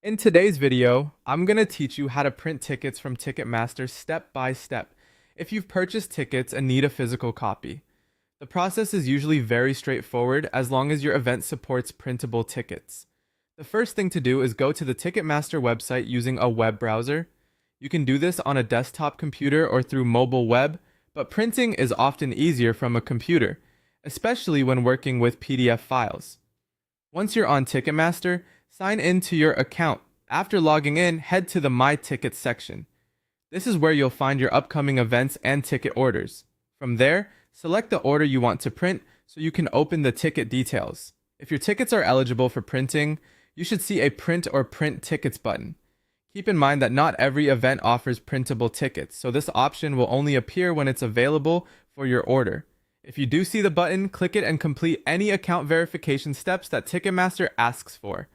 In today's video, I'm going to teach you how to print tickets from Ticketmaster step by step if you've purchased tickets and need a physical copy. The process is usually very straightforward as long as your event supports printable tickets. The first thing to do is go to the Ticketmaster website using a web browser. You can do this on a desktop computer or through mobile web, but printing is often easier from a computer, especially when working with PDF files. Once you're on Ticketmaster, sign in to your account. After logging in, head to the My Tickets section. This is where you'll find your upcoming events and ticket orders. From there, select the order you want to print so you can open the ticket details. If your tickets are eligible for printing, you should see a Print or Print Tickets button. Keep in mind that not every event offers printable tickets, so this option will only appear when it's available for your order. If you do see the button, click it and complete any account verification steps that Ticketmaster asks for.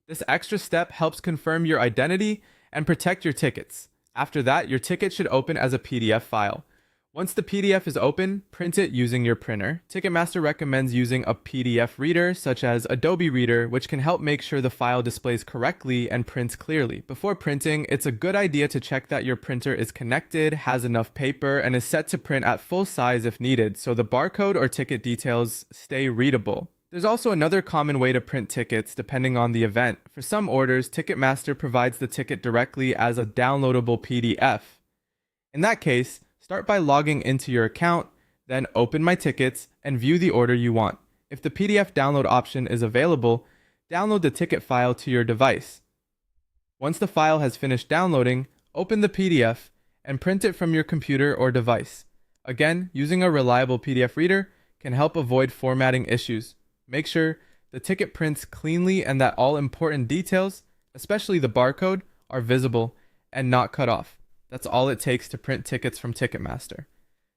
This extra step helps confirm your identity and protect your tickets. After that, your ticket should open as a PDF file. Once the PDF is open, print it using your printer. Ticketmaster recommends using a PDF reader such as Adobe Reader, which can help make sure the file displays correctly and prints clearly. Before printing, it's a good idea to check that your printer is connected, has enough paper, and is set to print at full size if needed, so the barcode or ticket details stay readable. There's also another common way to print tickets depending on the event. For some orders, Ticketmaster provides the ticket directly as a downloadable PDF. In that case, start by logging into your account, then open My Tickets and view the order you want. If the PDF download option is available, download the ticket file to your device. Once the file has finished downloading, open the PDF and print it from your computer or device. Again, using a reliable PDF reader can help avoid formatting issues. Make sure the ticket prints cleanly and that all important details, especially the barcode, are visible and not cut off. That's all it takes to print tickets from Ticketmaster.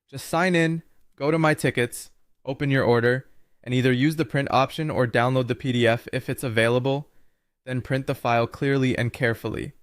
Just sign in, go to My Tickets, open your order, and either use the print option or download the PDF if it's available, then print the file clearly and carefully.